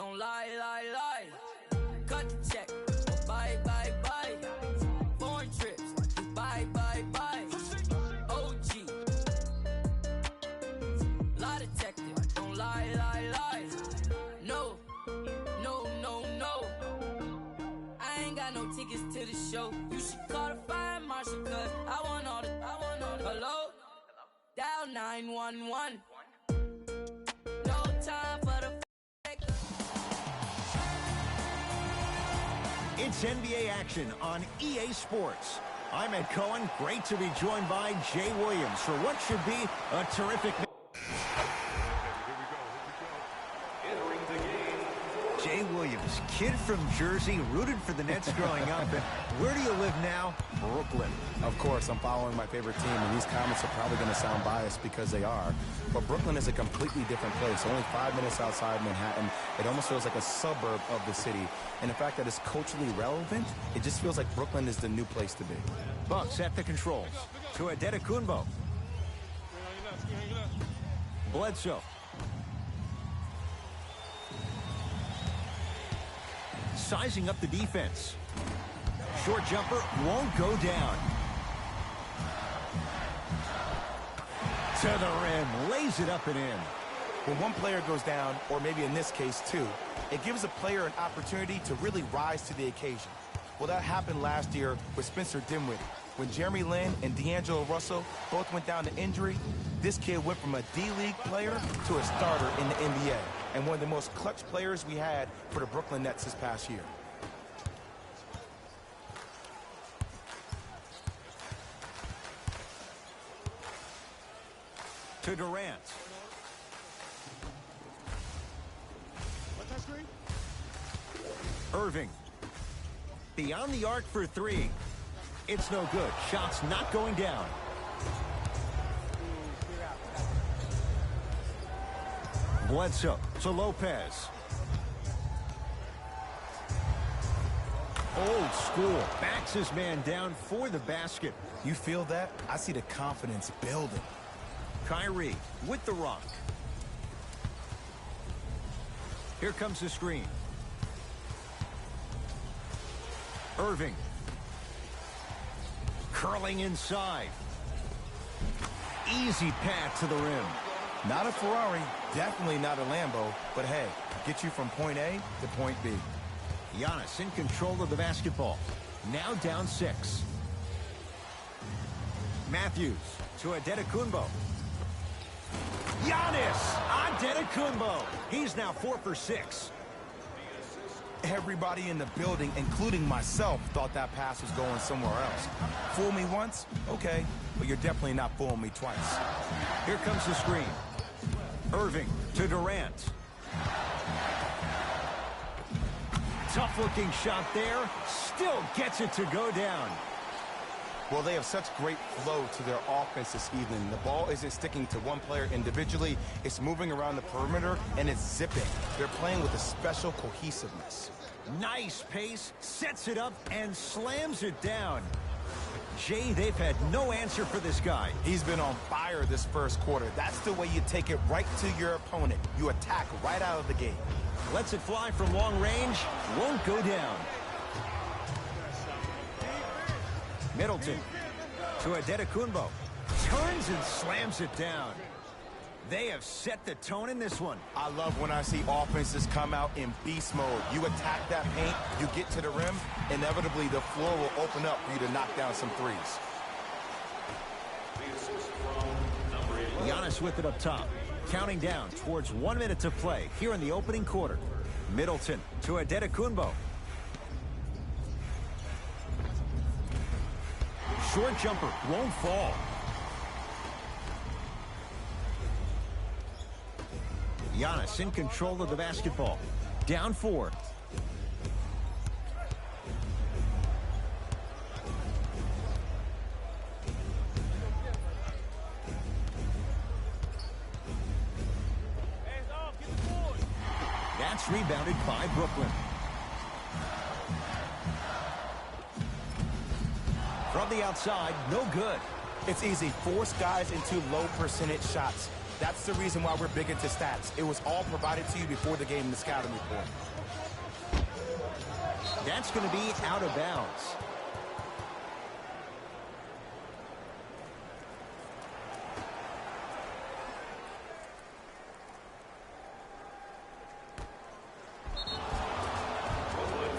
Don't lie, lie, lie. Cut the check. Bye, bye, bye. Foreign trips. Bye, bye, bye. OG. Lie detective. Don't lie, lie, lie. No, no, no, no. I ain't got no tickets to the show. You should call the fire marshal, cause I want all the. Hello? Dial 911. No time for the. It's NBA action on EA Sports. I'm Ed Cohen. Great to be joined by Jay Williams for what should be a terrific. Jay Williams, kid from Jersey, rooted for the Nets growing up. And where do you live now? Brooklyn. Of course, I'm following my favorite team, and these comments are probably going to sound biased because they are. But Brooklyn is a completely different place. Only 5 minutes outside Manhattan. It almost feels like a suburb of the city. And the fact that it's culturally relevant, it just feels like Brooklyn is the new place to be. Bucks at the controls. To Adetokunbo. Bledsoe. Sizing up the defense. Short jumper won't go down. To the rim, lays it up and in. When one player goes down, or maybe in this case two, it gives a player an opportunity to really rise to the occasion. Well, that happened last year with Spencer Dinwiddie. When Jeremy Lin and D'Angelo Russell both went down to injury, this kid went from a D-League player to a starter in the NBA, and one of the most clutch players we had for the Brooklyn Nets this past year. To Durant. Irving. Beyond the arc for three. It's no good. Shot's not going down. Bledsoe to Lopez. Old school. Backs his man down for the basket. You feel that? I see the confidence building. Kyrie with the rock. Here comes the screen. Irving. Curling inside. Easy path to the rim. Not a Ferrari, definitely not a Lambo, but hey, get you from point A to point B. Giannis in control of the basketball. Now down 6. Matthews to Adetokunbo. Giannis Antetokounmpo. He's now 4 for 6. Everybody in the building, including myself, thought that pass was going somewhere else. Fool me once? Okay, but you're definitely not fooling me twice. Here comes the screen. Irving to Durant. Tough-looking shot there. Still gets it to go down. Well, they have such great flow to their offense this evening. The ball isn't sticking to one player individually. It's moving around the perimeter, and it's zipping. They're playing with a special cohesiveness. Nice pace, sets it up, and slams it down. Jay, they've had no answer for this guy. He's been on fire this first quarter. That's the way you take it right to your opponent. You attack right out of the gate. Lets it fly from long range. Won't go down. Middleton to Adetokunbo. Turns and slams it down. They have set the tone in this one. I love when I see offenses come out in beast mode. You attack that paint, you get to the rim, inevitably the floor will open up for you to knock down some threes. Giannis with it up top. Counting down towards 1 minute to play here in the opening quarter. Middleton to Adetokunbo. Short jumper won't fall. Giannis in control of the basketball. Down 4. That's rebounded by Brooklyn. From the outside, no good. It's easy. Force guys into low percentage shots. That's the reason why we're big into stats. It was all provided to you before the game in the scouting report. That's going to be out of bounds.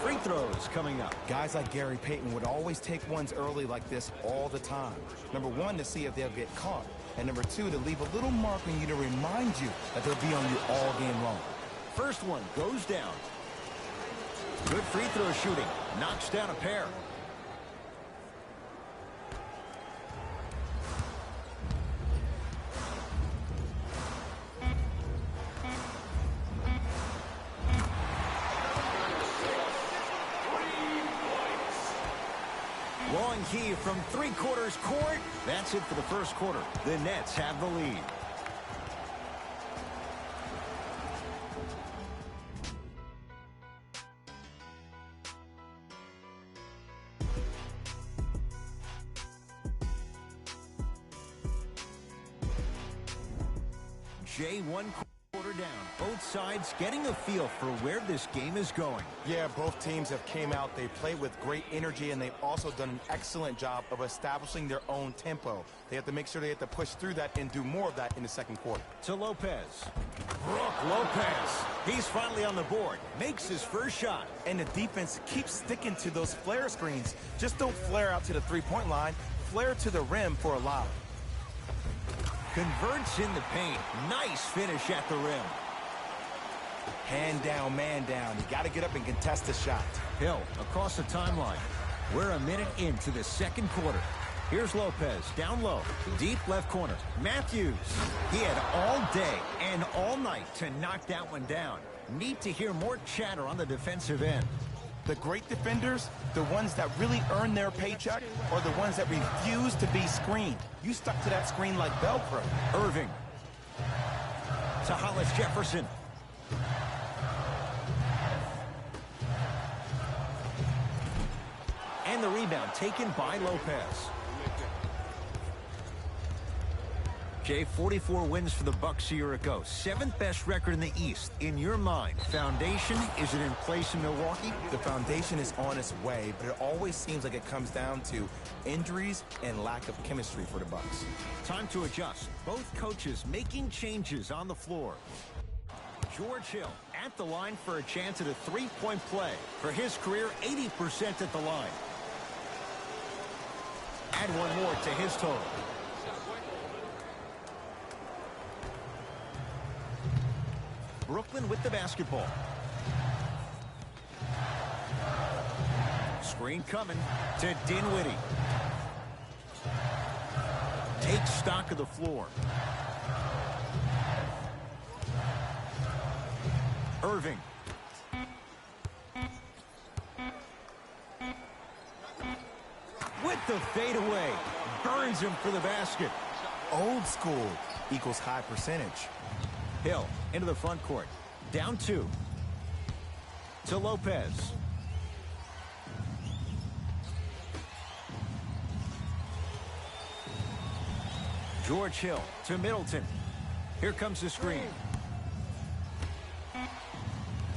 Free throws coming up. Guys like Gary Payton would always take ones early like this all the time. Number one, to see if they'll get caught. And number two, to leave a little mark on you to remind you that they'll be on you all game long. First one goes down. Good free throw shooting. Knocks down a pair. Long key from three-quarters court. That's it for the first quarter. The Nets have the lead. Jay, one quarter down. Both sides getting a feel for where this game is going. Yeah, both teams have came out. They played with great energy, and they've also done an excellent job of establishing their own tempo. They have to make sure they have to push through that and do more of that in the second quarter. To Lopez. Brook Lopez. He's finally on the board. Makes his first shot. And the defense keeps sticking to those flare screens. Just don't flare out to the three-point line. Flare to the rim for a lob. Converts in the paint. Nice finish at the rim. Hand down, man down. You got to get up and contest the shot. Hill across the timeline. We're a minute into the second quarter. Here's Lopez down low. Deep left corner. Matthews. He had all day and all night to knock that one down. Need to hear more chatter on the defensive end. The great defenders, the ones that really earn their paycheck, are the ones that refuse to be screened. You stuck to that screen like Velcro. Irving. To Hollis Jefferson. And the rebound taken by Lopez. Jay, 44 wins for the Bucks a year ago. 7th best record in the East. In your mind, foundation, is it in place in Milwaukee? The foundation is on its way, but it always seems like it comes down to injuries and lack of chemistry for the Bucks. Time to adjust. Both coaches making changes on the floor. George Hill at the line for a chance at a three-point play. For his career, 80% at the line. Add one more to his total. Brooklyn with the basketball. Screen coming to Dinwiddie. Takes stock of the floor. Irving. With the fadeaway. Burns him for the basket. Old school equals high percentage. Hill into the front court. Down 2. To Lopez. George Hill to Middleton. Here comes the screen.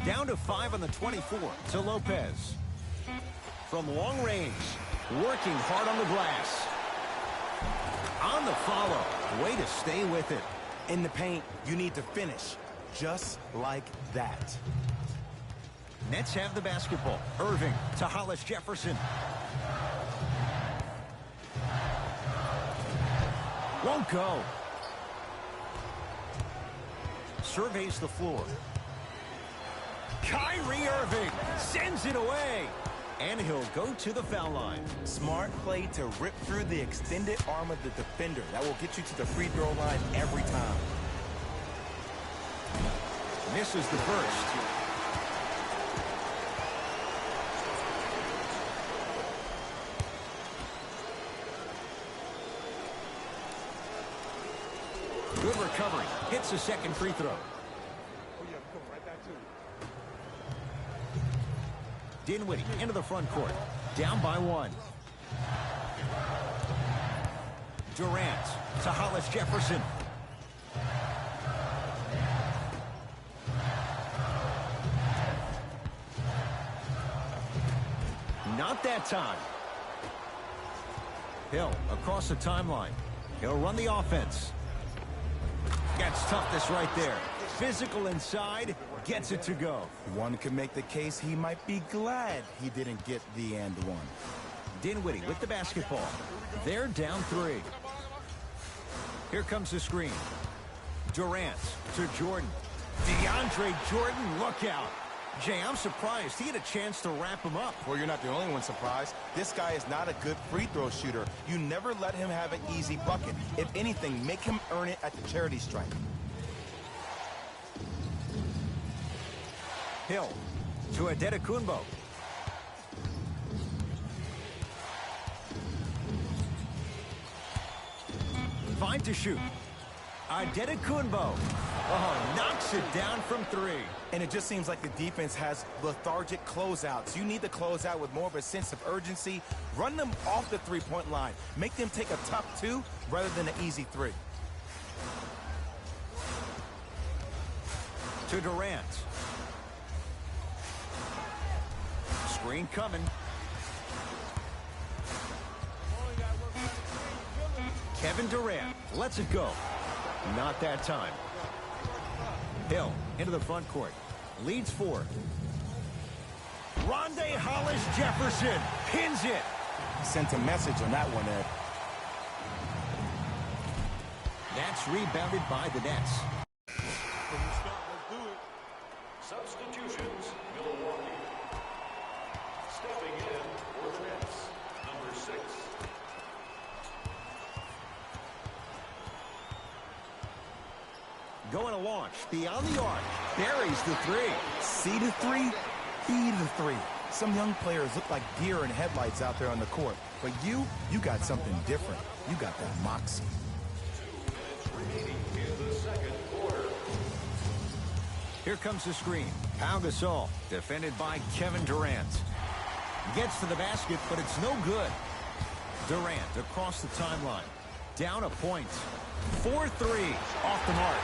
Down to 5 on the 24 to Lopez. From long range. Working hard on the glass. On the follow. Way to stay with it. In the paint, you need to finish just like that. Nets have the basketball. Irving to Hollis Jefferson. Won't go. Surveys the floor. Kyrie Irving sends it away. And he'll go to the foul line. Smart play to rip through the extended arm of the defender. That will get you to the free throw line every time. Misses the first. Good recovery. Hits a second free throw. Dinwiddie into the front court. Down by 1. Durant to Hollis Jefferson. Not that time. Hill across the timeline. He'll run the offense. Gets toughness right there. Physical inside, gets it to go. One can make the case he might be glad he didn't get the and one. Dinwiddie with the basketball. They're down 3. Here comes the screen. Durant to Jordan. DeAndre Jordan, look out. Jay, I'm surprised he had a chance to wrap him up. Well, you're not the only one surprised. This guy is not a good free throw shooter. You never let him have an easy bucket. If anything, make him earn it at the charity stripe. Hill to Adetokunbo. Fine to shoot. Adetokunbo. Oh, knocks it down from 3. And it just seems like the defense has lethargic closeouts. You need to close out with more of a sense of urgency. Run them off the three-point line. Make them take a tough 2 rather than an easy 3. To Durant. Screen coming. Kevin Durant lets it go. Not that time. Hill into the front court. Leads 4. Rondé Hollis-Jefferson pins it. Sent a message on that one, Ed. That's rebounded by the Nets. Substitutions, Milwaukee. Stepping in for the Nets, number 6. Going to launch beyond the arc. Buries the 3. See the 3, be the 3. Some young players look like deer in headlights out there on the court. But you got something different. You got that moxie. 2 minutes remaining in the second quarter. Here comes the screen. Pau Gasol, defended by Kevin Durant. Gets to the basket, but it's no good. Durant across the timeline. Down a point. 4-3 off the mark.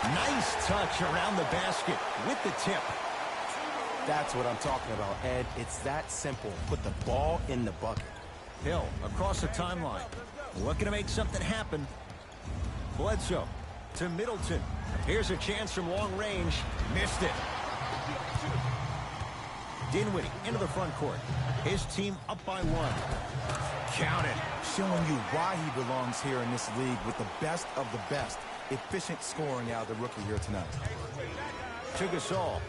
Nice touch around the basket with the tip. That's what I'm talking about, Ed. It's that simple. Put the ball in the bucket. Hill across the timeline. Looking to make something happen. Bledsoe to Middleton. Here's a chance from long range. Missed it. Dinwiddie into the front court. His team up by 1. Count it. Showing you why he belongs here in this league with the best of the best. Efficient scoring out of the rookie here tonight. To Gasol.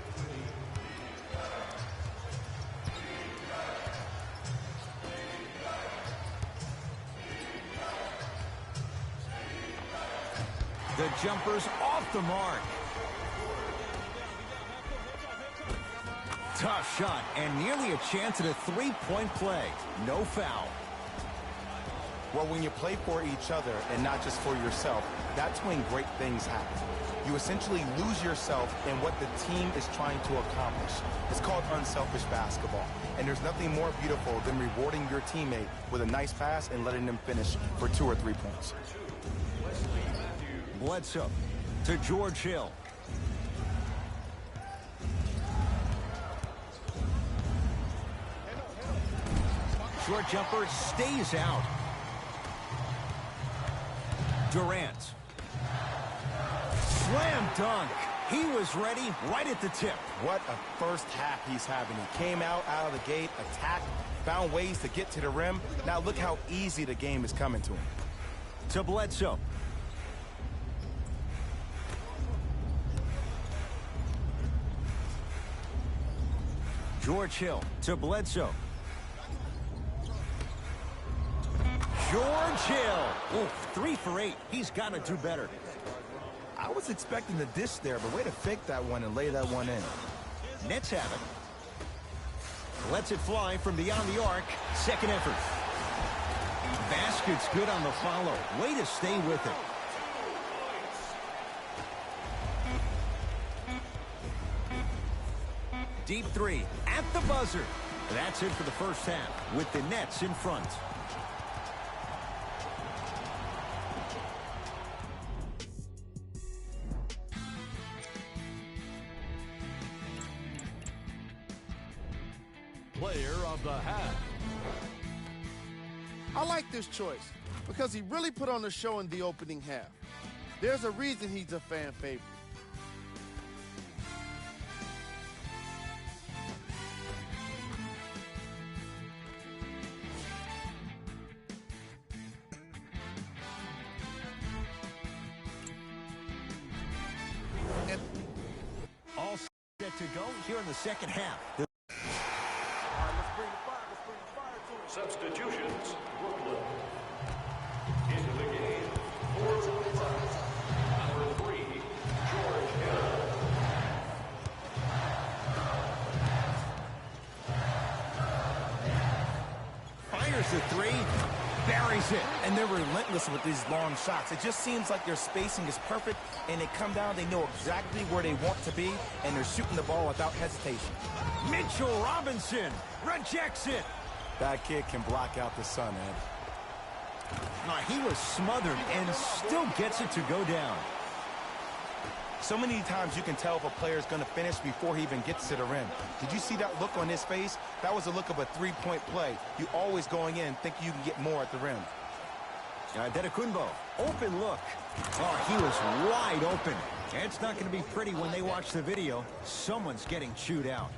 The jumper's off the mark. Tough shot and nearly a chance at a 3-point play. No foul. Well, when you play for each other and not just for yourself, that's when great things happen. You essentially lose yourself in what the team is trying to accomplish. It's called unselfish basketball. And there's nothing more beautiful than rewarding your teammate with a nice pass and letting them finish for 2 or 3 points. Bledsoe to George Hill. Short jumper stays out. Durant. Slam dunk. He was ready right at the tip. What a first half he's having. He came out of the gate, attacked, found ways to get to the rim. Now look how easy the game is coming to him. To Bledsoe. George Hill to Bledsoe. George Hill. Ooh, 3 for 8. He's got to do better. I was expecting the dish there, but way to fake that one and lay that one in. Nets have it. Lets it fly from beyond the arc. Second effort. Basket's good on the follow. Way to stay with it. Deep 3 at the buzzer. That's it for the first half with the Nets in front. player of the half. I like this choice because he really put on a show in the opening half. There's a reason he's a fan favorite. All set to go here in the second half. Substitutions, Brooklyn. Into the game, number 3, George Hill. Fires the three, buries it. And they're relentless with these long shots. It just seems like their spacing is perfect, and they come down, they know exactly where they want to be, and they're shooting the ball without hesitation. Mitchell Robinson rejects it. That kid can block out the sun, Ed. He was smothered and still gets it to go down. So many times you can tell if a player is going to finish before he even gets to the rim. Did you see that look on his face? That was a look of a three-point play. You always going in thinking you can get more at the rim. Dedekunbo, open look. Oh, he was wide open. It's not going to be pretty when they watch the video. Someone's getting chewed out.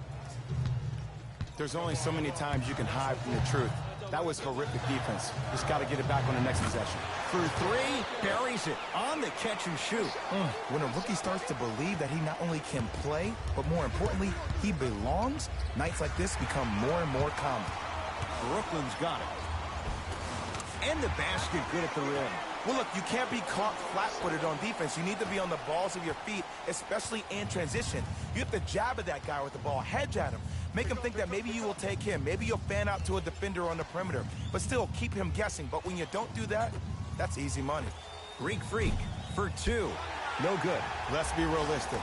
There's only so many times you can hide from the truth. That was horrific defense. Just got to get it back on the next possession. For three, buries it on the catch and shoot. When a rookie starts to believe that he not only can play, but more importantly, he belongs, nights like this become more and more common. Brooklyn's got it. And the basket good at the rim. Well, look, you can't be caught flat-footed on defense. You need to be on the balls of your feet, especially in transition. You have to jab at that guy with the ball, hedge at him. Make him think that maybe you will take him. Maybe you'll fan out to a defender on the perimeter. But still, keep him guessing. But when you don't do that, that's easy money. Greek Freak for two. No good. Let's be realistic.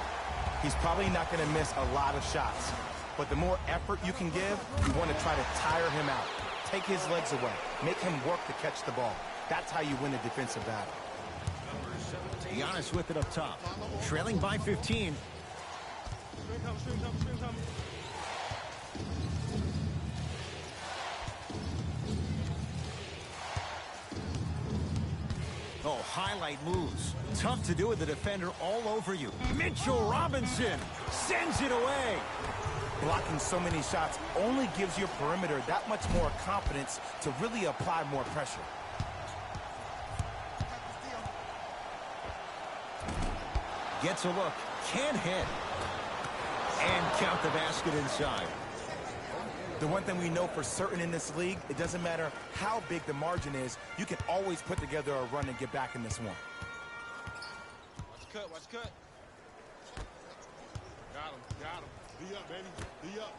He's probably not going to miss a lot of shots. But the more effort you can give, you want to try to tire him out. Take his legs away. Make him work to catch the ball. That's how you win a defensive battle. Giannis with it up top. Trailing by 15. Oh, highlight moves. Tough to do with the defender all over you. Mitchell Robinson sends it away. Blocking so many shots only gives your perimeter that much more confidence to really apply more pressure. Gets a look, can't hit. And count the basket inside. The one thing we know for certain in this league, it doesn't matter how big the margin is, you can always put together a run and get back in this one. Watch cut. Got him. D up, baby, D up.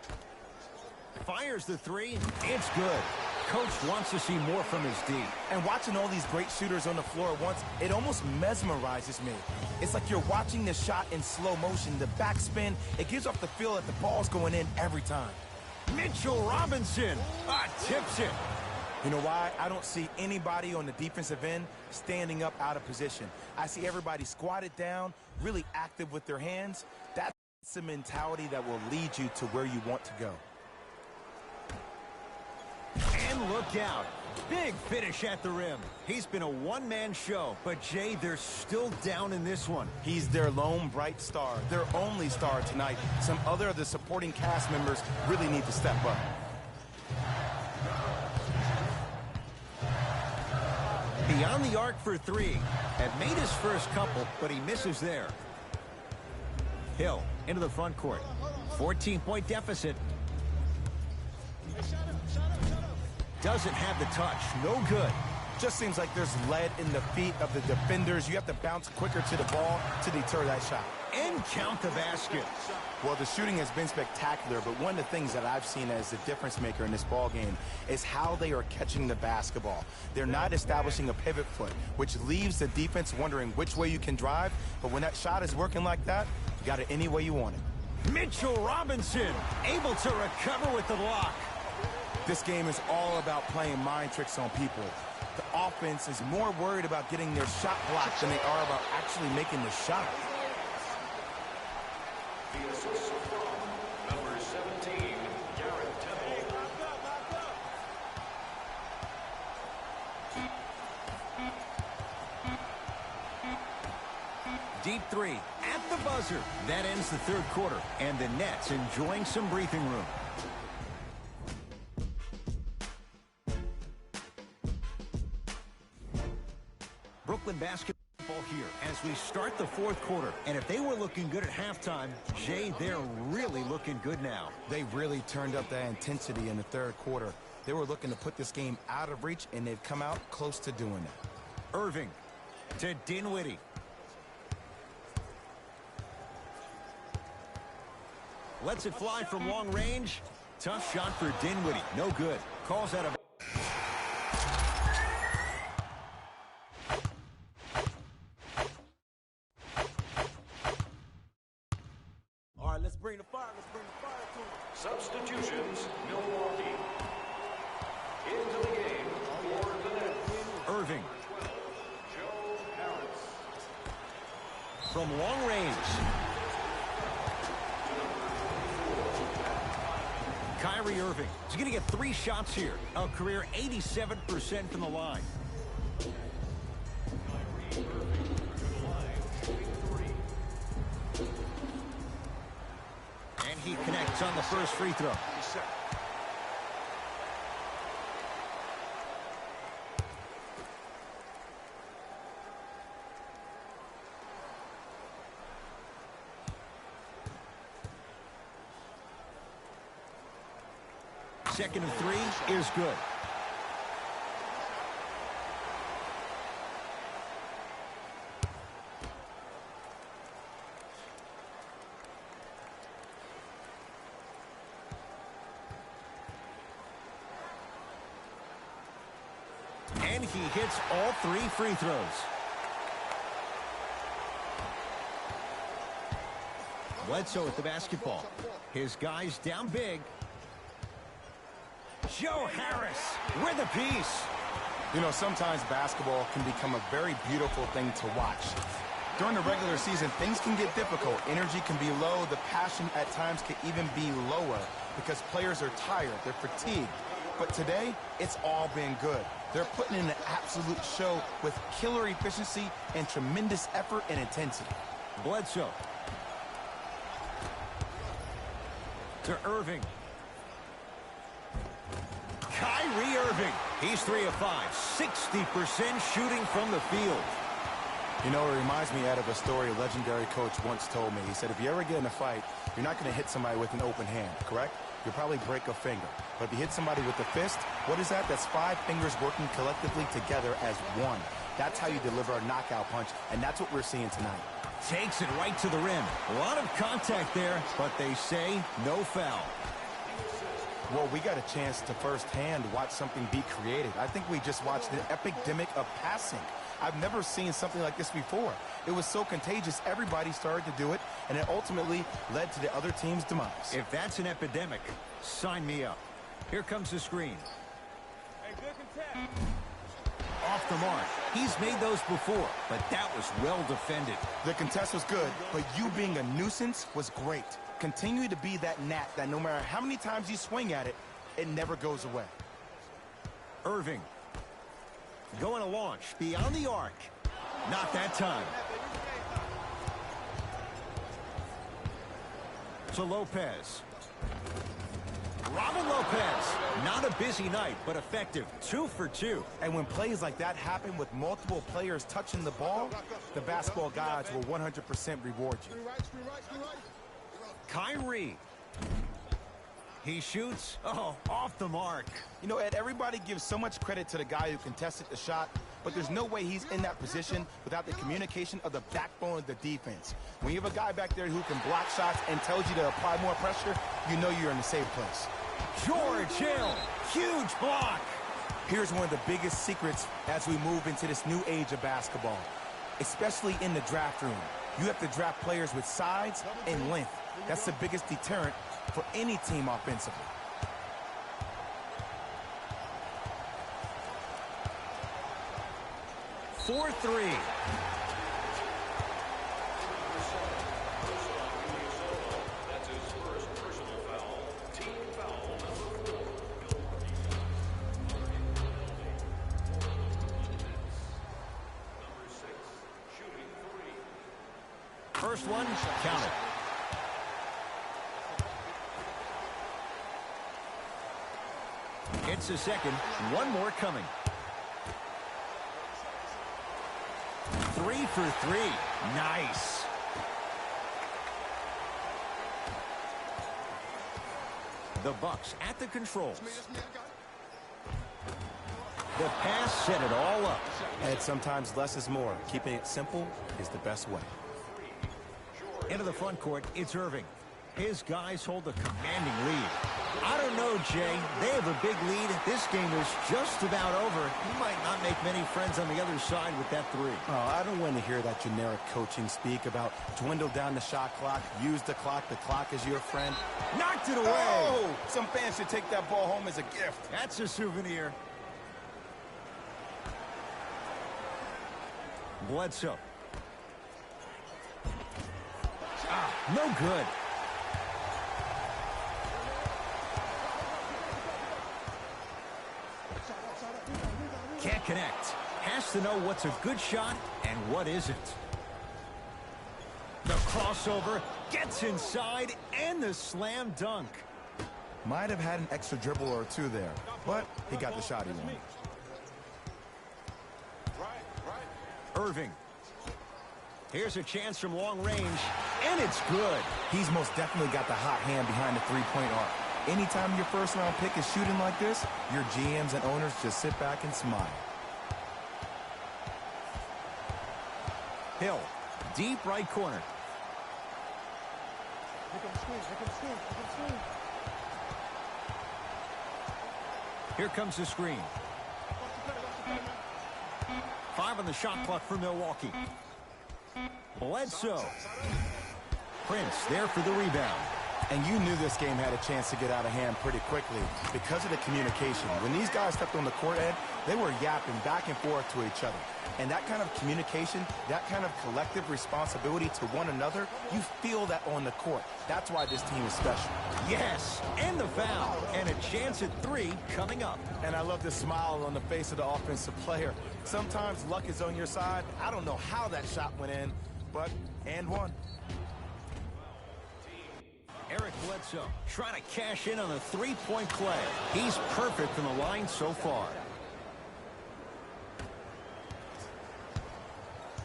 Fires the three, it's good. Coach wants to see more from his D. And watching all these great shooters on the floor at once, it almost mesmerizes me. It's like you're watching the shot in slow motion, the backspin. It gives off the feel that the ball's going in every time. Mitchell Robinson tips it. You know why? I don't see anybody on the defensive end standing up out of position. I see everybody squatted down, really active with their hands. That's the mentality that will lead you to where you want to go. And look out. Big finish at the rim. He's been a one-man show, but Jay, they're still down in this one. He's their lone bright star, their only star tonight. Some other of the supporting cast members really need to step up. Beyond the arc for three. Had made his first couple, but he misses there. Hill into the front court. 14-point deficit. Doesn't have the touch. No good. Just seems like there's lead in the feet of the defenders. You have to bounce quicker to the ball to deter that shot. And count the basket. Well, the shooting has been spectacular, but one of the things that I've seen as the difference maker in this ball game is how they are catching the basketball. They're not establishing a pivot foot, which leaves the defense wondering which way you can drive. But when that shot is working like that, you got it any way you want it. Mitchell Robinson able to recover with the block. This game is all about playing mind tricks on people. The offense is more worried about getting their shot blocked than they are about actually making the shot. The assist from number 17, Garrett Temple. deep three at the buzzer. That ends the third quarter, and the Nets enjoying some breathing room. Brooklyn basketball here as we start the fourth quarter. And if they were looking good at halftime, Jay, they're really looking good now. They really turned up that intensity in the third quarter. They were looking to put this game out of reach, and they've come out close to doing that. Irving to Dinwiddie. Lets it fly from long range. Tough shot for Dinwiddie. No good. Calls out of... All right, let's bring the fire. Let's bring the fire to him. Substitutions, Milwaukee. Into the game for the Nets. Irving. 12, Joe Harris. From long range. Kyrie Irving. He's going to get 3 shots here. A career 87% from the line. And he connects on the first free throw. Second and 3 is good. And he hits all 3 free throws. Bledsoe with the basketball. His guys down big. Joe Harris with a piece. You know, sometimes basketball can become a very beautiful thing to watch. During the regular season, things can get difficult. Energy can be low. The passion at times can even be lower because players are tired. They're fatigued. But today, it's all been good. They're putting in an absolute show with killer efficiency and tremendous effort and intensity. Bledsoe. To Irving. Kyrie Irving. He's 3 of 5. 60% shooting from the field. You know, it reminds me, Ed, of a story a legendary coach once told me. He said, if you ever get in a fight, you're not going to hit somebody with an open hand, correct? You'll probably break a finger. But if you hit somebody with a fist, what is that? That's 5 fingers working collectively together as one. That's how you deliver a knockout punch, and that's what we're seeing tonight. Takes it right to the rim. A lot of contact there, but they say no foul. Well, we got a chance to firsthand watch something be created. I think we just watched an epidemic of passing. I've never seen something like this before. It was so contagious, everybody started to do it, and it ultimately led to the other team's demise. If that's an epidemic, sign me up. Here comes the screen. Hey, good contest. Off the mark. He's made those before, but that was well defended. The contest was good, but you being a nuisance was great. Continue to be that gnat that no matter how many times you swing at it, it never goes away. Irving. Going to launch beyond the arc. Not that time. To Lopez. Robin Lopez. Not a busy night, but effective. 2 for 2. And when plays like that happen with multiple players touching the ball, the basketball gods will 100% reward you. Kyrie. He shoots. Oh, off the mark. You know, Ed, everybody gives so much credit to the guy who contested the shot, but there's no way he's in that position without the communication of the backbone of the defense. When you have a guy back there who can block shots and tells you to apply more pressure, you know you're in a safe place. George Hill. Huge block. Here's one of the biggest secrets as we move into this new age of basketball, especially in the draft room. You have to draft players with size and length. That's the biggest deterrent for any team offensively. For 3. That's his first personal foul. Team foul number 4. Number 6, shooting 3. First one, counted. It's a second. One more coming. 3 for 3. Nice. The Bucks at the controls. The pass set it all up. And sometimes less is more. Keeping it simple is the best way. Into the front court, it's Irving. His guys hold a commanding lead. I don't know, Jay. They have a big lead. This game is just about over. He might not make many friends on the other side with that three. Oh, I don't want to hear that generic coaching speak about dwindle down the shot clock, use the clock is your friend. Knocked it away. Oh, some fans should take that ball home as a gift. That's a souvenir. Bledsoe. No good. Can't connect. Has to know what's a good shot and what isn't. The crossover gets inside and the slam dunk. Might have had an extra dribble or two there, but he got the shot he wanted. Irving. Here's a chance from long range, and it's good. He's most definitely got the hot hand behind the three-point arc. Anytime your first-round pick is shooting like this, your GMs and owners just sit back and smile. Hill, deep right corner. Here comes the screen. 5 on the shot clock for Milwaukee. Bledsoe. Prince there for the rebound. And you knew this game had a chance to get out of hand pretty quickly because of the communication. When these guys stepped on the court, Ed, they were yapping back and forth to each other. And that kind of communication, that kind of collective responsibility to one another, you feel that on the court. That's why this team is special. Yes, and the foul. And a chance at 3 coming up. And I love the smile on the face of the offensive player. Sometimes luck is on your side. I don't know how that shot went in, but and one. Eric Bledsoe trying to cash in on a three-point play. He's perfect from the line so far.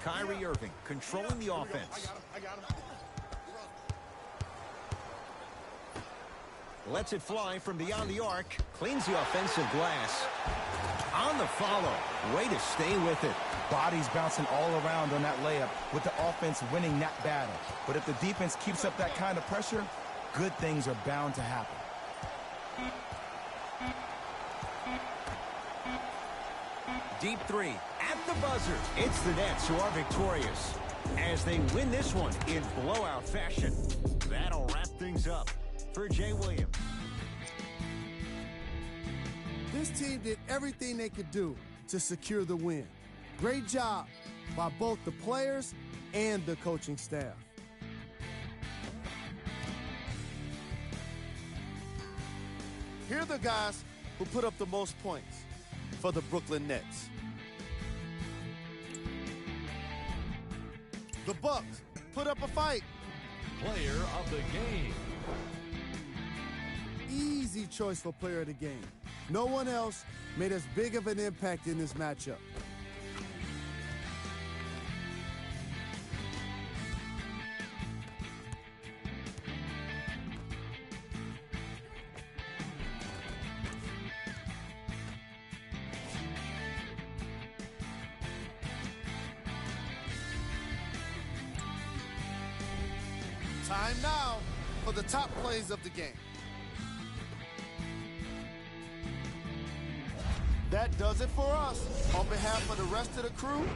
Kyrie Irving controlling the offense. Lets it fly from beyond the arc. Cleans the offensive glass. On the follow. Way to stay with it. Bodies bouncing all around on that layup with the offense winning that battle. But if the defense keeps up that kind of pressure, good things are bound to happen. Deep 3 at the buzzer. It's the Nets who are victorious as they win this one in blowout fashion. That'll wrap things up for Jay Williams. This team did everything they could do to secure the win. Great job by both the players and the coaching staff. Here are the guys who put up the most points for the Brooklyn Nets. The Bucks put up a fight. Player of the game. Easy choice for player of the game. No one else made as big of an impact in this matchup. Time now for the top plays of the game. That does it for us. On behalf of the rest of the crew,